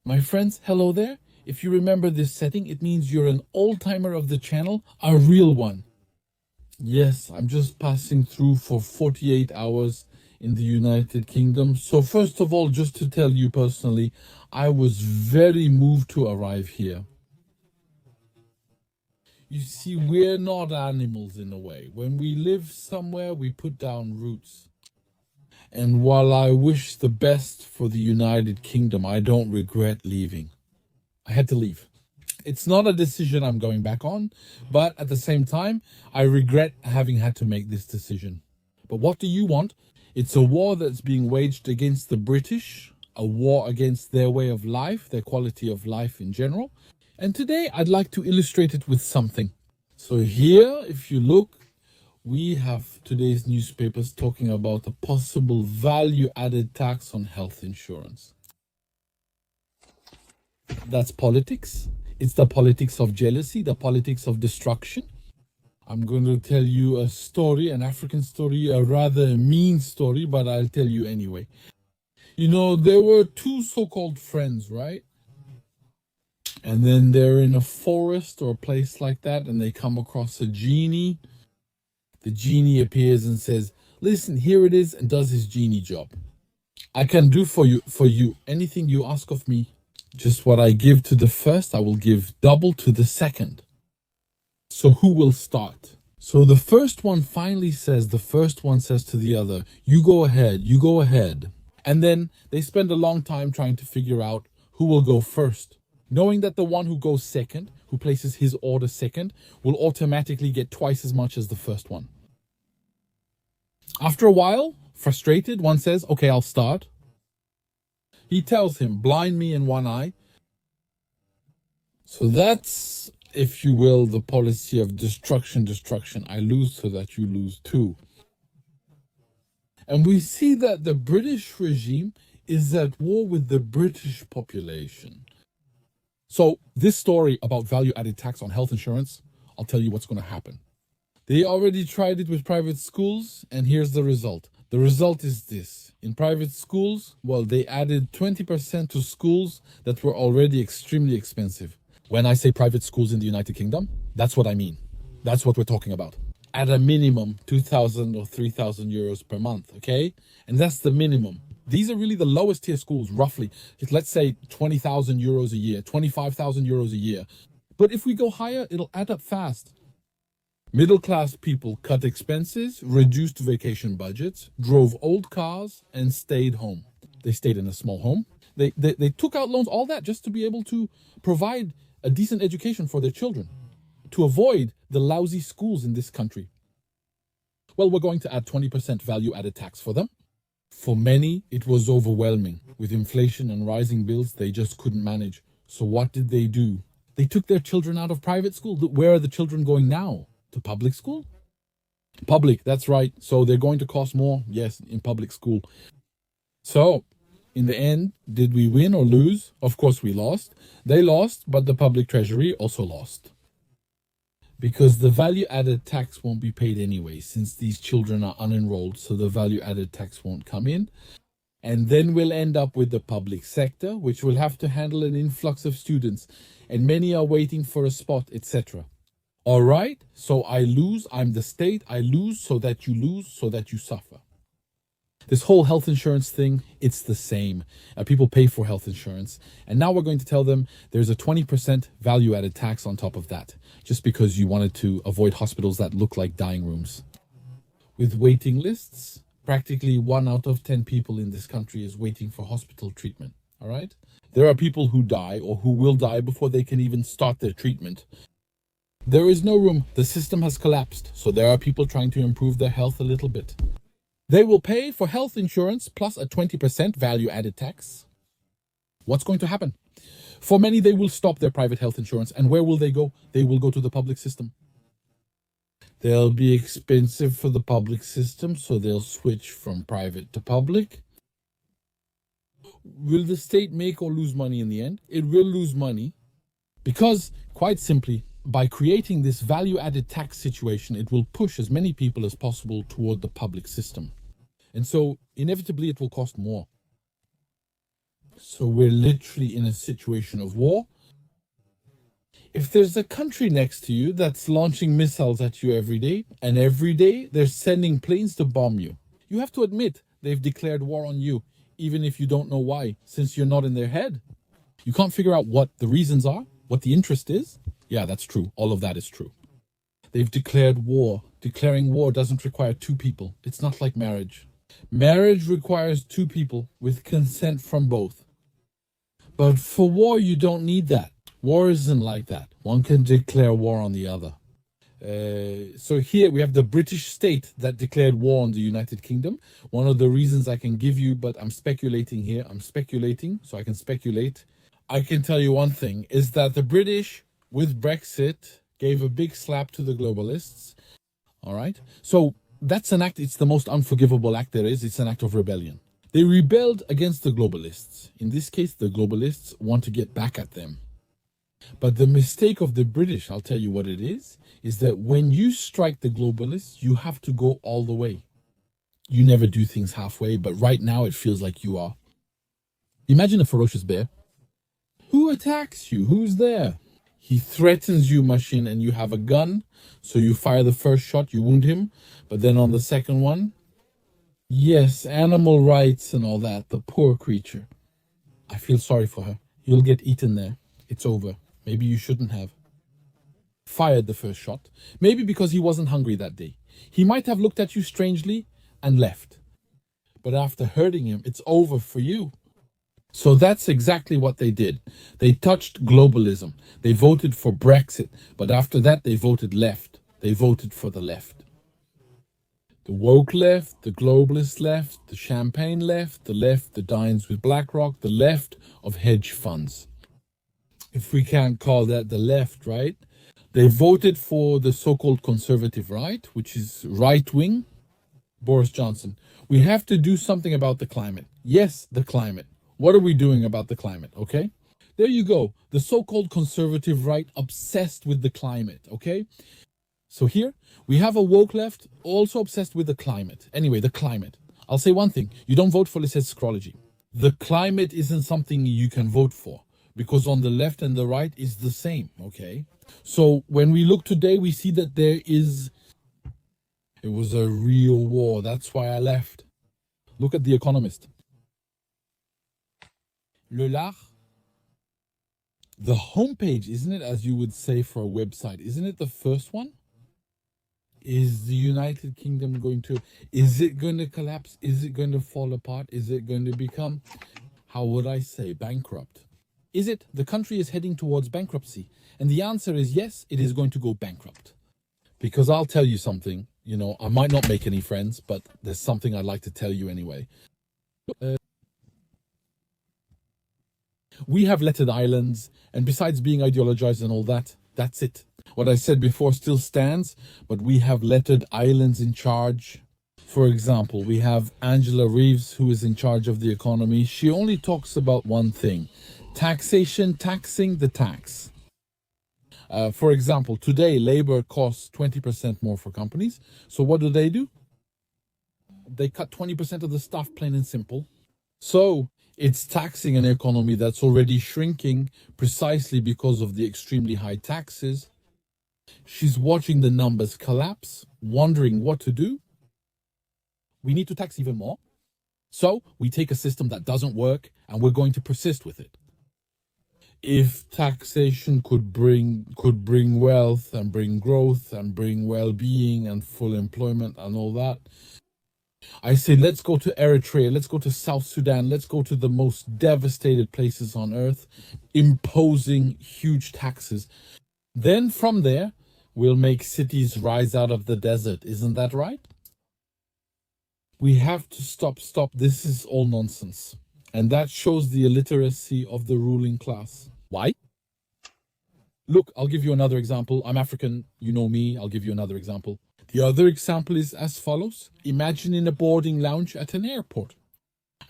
My friends, hello there. If you remember this setting, it means you're an old-timer of the channel, a real one. Yes, I'm just passing through for 48 hours in the United Kingdom. So first of all, just to tell you personally, I was very moved to arrive here. You see, we're not animals in a way. When we live somewhere, we put down roots. And while I wish the best for the United Kingdom, I don't regret leaving. I had to leave. It's not a decision I'm going back on, but at the same time, I regret having had to make this decision. But what do you want? It's a war that's being waged against the British, a war against their way of life, their quality of life in general. And today I'd like to illustrate it with something. So here, if you look, we have today's newspapers talking about a possible value-added tax on health insurance. That's politics. It's the politics of jealousy, the politics of destruction. I'm going to tell you a story, an African story, a rather mean story, but I'll tell you anyway. You know, there were two so-called friends, right? And then they're in a forest or a place like that, and they come across a genie. The genie appears and says, listen, here it is, and does his genie job. I can do for you anything you ask of me. Just what I give to the first, I will give double to the second. So who will start? So the first one says to the other, you go ahead. And then they spend a long time trying to figure out who will go first, knowing that the one who goes second, who places his order second, will automatically get twice as much as the first one. After a while, frustrated, one says, okay, I'll start. He tells him, blind me in one eye. So that's, if you will, the policy of destruction. I lose so that you lose too. And we see that the British regime is at war with the British population. So this story about value-added tax on health insurance, I'll tell you what's going to happen. They already tried it with private schools, and here's the result. The result is this. In private schools, well, they added 20% to schools that were already extremely expensive. When I say private schools in the United Kingdom, that's what I mean. That's what we're talking about. At a minimum, 2,000 or 3,000 euros per month, okay? And that's the minimum. These are really the lowest tier schools, roughly. Let's say 20,000 euros a year, 25,000 euros a year. But if we go higher, it'll add up fast. Middle-class people cut expenses, reduced vacation budgets, drove old cars, and stayed home. They stayed in a small home. They took out loans, all that just to be able to provide a decent education for their children, to avoid the lousy schools in this country. Well, we're going to add 20% value-added tax for them. For many, it was overwhelming. With inflation and rising bills, they just couldn't manage. So what did they do? They took their children out of private school. Where are the children going now? To public school? Public, that's right. So they're going to cost more, yes, in public school. So, in the end, did we win or lose? Of course we lost. They lost, but the public treasury also lost. Because the value-added tax won't be paid anyway, since these children are unenrolled, so the value-added tax won't come in. And then we'll end up with the public sector, which will have to handle an influx of students, and many are waiting for a spot, etc. All right, so I lose, I'm the state, I lose so that you suffer. This whole health insurance thing, it's the same. People pay for health insurance. And now we're going to tell them there's a 20% value-added tax on top of that, just because you wanted to avoid hospitals that look like dying rooms. With waiting lists, practically 1 out of 10 people in this country is waiting for hospital treatment, all right? There are people who die or who will die before they can even start their treatment. There is no room. The system has collapsed, so there are people trying to improve their health a little bit. They will pay for health insurance plus a 20% value-added tax. What's going to happen? For many, they will stop their private health insurance, and where will they go? They will go to the public system. They'll be expensive for the public system, so they'll switch from private to public. Will the state make or lose money in the end? It will lose money because, quite simply, by creating this value-added tax situation, it will push as many people as possible toward the public system. And so, inevitably, it will cost more. So we're literally in a situation of war. If there's a country next to you that's launching missiles at you every day, and every day they're sending planes to bomb you, you have to admit they've declared war on you, even if you don't know why, since you're not in their head. You can't figure out what the reasons are, what the interest is. Yeah, that's true. All of that is true. They've declared war. Declaring war doesn't require two people. It's not like marriage. Marriage requires two people with consent from both. But for war, you don't need that. War isn't like that. One can declare war on the other. So here we have the British state that declared war on the United Kingdom. One of the reasons I can give you, but I'm speculating here. I'm speculating, so I can speculate. I can tell you one thing, is that the British, with Brexit, gave a big slap to the globalists. All right? So that's an act, it's the most unforgivable act there is. It's an act of rebellion. They rebelled against the globalists. In this case, the globalists want to get back at them. But the mistake of the British, I'll tell you what it is that when you strike the globalists, you have to go all the way. You never do things halfway, but right now it feels like you are. Imagine a ferocious bear. Who attacks you? Who's there? He threatens you, machine, and you have a gun. So you fire the first shot, you wound him. But then on the second one, yes, animal rights and all that. The poor creature. I feel sorry for her. You'll get eaten there. It's over. Maybe you shouldn't have fired the first shot. Maybe because he wasn't hungry that day. He might have looked at you strangely and left. But after hurting him, it's over for you. So that's exactly what they did. They touched globalism. They voted for Brexit. But after that, they voted left. They voted for the left. The woke left, the globalist left, the champagne left, the left that dines with BlackRock, the left of hedge funds. If we can't call that the left, right? They voted for the so-called conservative right, which is right-wing, Boris Johnson. We have to do something about the climate. Yes, the climate. What are we doing about the climate, okay? There you go. The so-called conservative right obsessed with the climate, okay? So here, we have a woke left also obsessed with the climate. Anyway, the climate. I'll say one thing. You don't vote for this astrology. The climate isn't something you can vote for because on the left and the right is the same, okay? So when we look today, we see that it was a real war. That's why I left. Look at The Economist. Le Lard. The homepage, isn't it, as you would say for a website, isn't it the first one? Is the United Kingdom is it going to collapse? Is it going to fall apart? Is it going to become, how would I say, bankrupt? Is it the country is heading towards bankruptcy? And the answer is yes, it is going to go bankrupt. Because I'll tell you something, I might not make any friends, but there's something I'd like to tell you anyway. We have lettered islands, and besides being ideologized and all that, that's it. What I said before still stands, but we have lettered islands in charge. For example, we have Angela Reeves, who is in charge of the economy. She only talks about one thing: taxation, taxing the tax. For example, today, labor costs 20% more for companies. So what do? They cut 20% of the stuff, plain and simple. So it's taxing an economy that's already shrinking precisely because of the extremely high taxes. She's watching the numbers collapse, wondering what to do. We need to tax even more. So we take a system that doesn't work and we're going to persist with it. If taxation could bring wealth and bring growth and bring well-being and full employment and all that, I say let's go to Eritrea, let's go to South Sudan, let's go to the most devastated places on earth, imposing huge taxes. Then from there, we'll make cities rise out of the desert. Isn't that right? We have to stop. This is all nonsense. And that shows the illiteracy of the ruling class. Why? Look, I'll give you another example. I'm African, you know me, I'll give you another example. The other example is as follows. Imagine in a boarding lounge at an airport.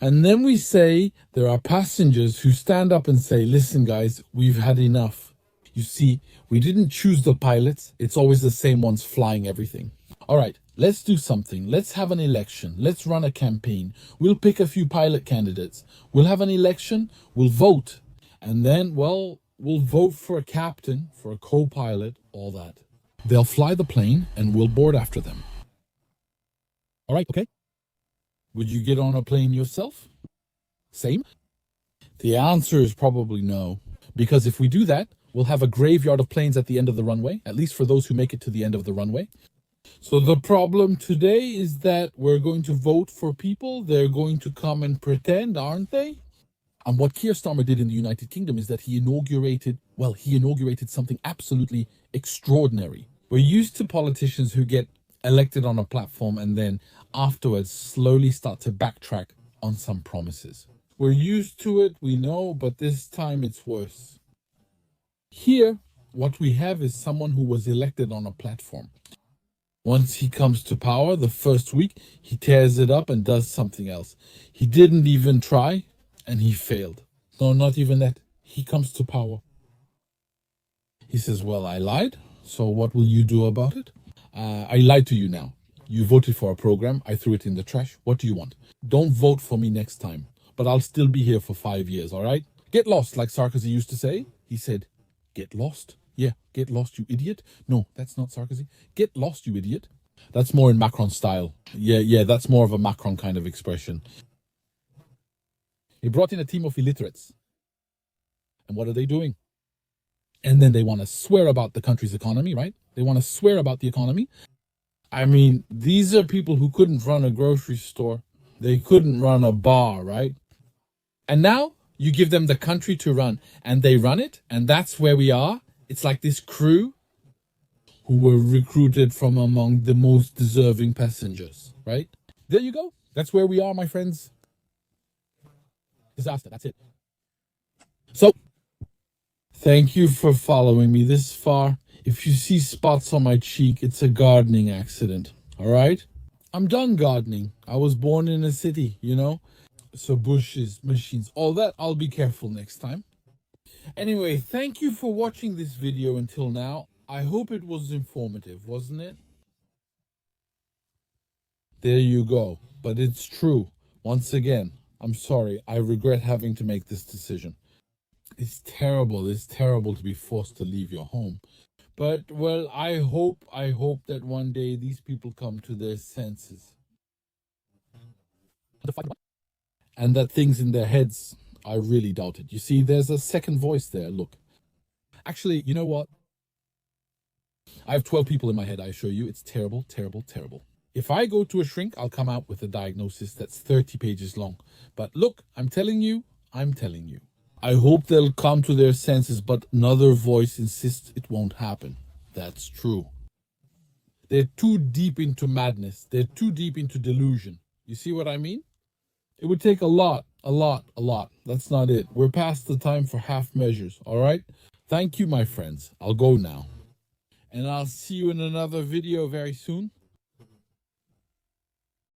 And then we say there are passengers who stand up and say, listen guys, we've had enough. You see, we didn't choose the pilots. It's always the same ones flying everything. All right, Let's do something. Let's have an election. Let's run a campaign. We'll pick a few pilot candidates. We'll have an election. We'll vote. And then, well, we'll vote for a captain, for a co-pilot, all that. They'll fly the plane and we'll board after them. All right, okay? Would you get on a plane yourself? Same? The answer is probably no. Because if we do that, we'll have a graveyard of planes at the end of the runway, at least for those who make it to the end of the runway. So the problem today is that we're going to vote for people. They're going to come and pretend, aren't they? And what Keir Starmer did in the United Kingdom is that he inaugurated something absolutely extraordinary. We're used to politicians who get elected on a platform and then afterwards slowly start to backtrack on some promises. We're used to it, we know, but this time it's worse. Here, what we have is someone who was elected on a platform. Once he comes to power, the first week, he tears it up and does something else. He didn't even try, and he failed. No, not even that. He comes to power. He says, well, I lied, so what will you do about it? I lied to you now. You voted for a program, I threw it in the trash. What do you want? Don't vote for me next time, but I'll still be here for 5 years, all right? Get lost, like Sarkozy used to say. He said, get lost? Yeah, get lost, you idiot. No, that's not Sarkozy. Get lost, you idiot. That's more in Macron style. Yeah, that's more of a Macron kind of expression. He brought in a team of illiterates. And what are they doing? And then they want to swear about the country's economy, right? They want to swear about the economy. I mean, these are people who couldn't run a grocery store. They couldn't run a bar, right? And now you give them the country to run, and they run it, and that's where we are. It's like this crew who were recruited from among the most deserving passengers, right? There you go. That's where we are, my friends. Disaster, that's it. So, thank you for following me this far. If you see spots on my cheek, it's a gardening accident, all right? I'm done gardening. I was born in a city, you know? So bushes, machines, all that, I'll be careful next time. Anyway, thank you for watching this video until now. I hope it was informative, wasn't it? There you go. But it's true. Once again, I'm sorry. I regret having to make this decision. It's terrible. It's terrible to be forced to leave your home. But, well, I hope that one day these people come to their senses. And that things in their heads, I really doubt it. You see, there's a second voice there. Look. Actually, you know what? I have 12 people in my head, I assure you. It's terrible, terrible, terrible. If I go to a shrink, I'll come out with a diagnosis that's 30 pages long. But look, I'm telling you. I hope they'll come to their senses, but another voice insists it won't happen. That's true. They're too deep into madness. They're too deep into delusion. You see what I mean? It would take a lot. That's not it. We're past the time for half measures, all right? Thank you, my friends. I'll go now. And I'll see you in another video very soon.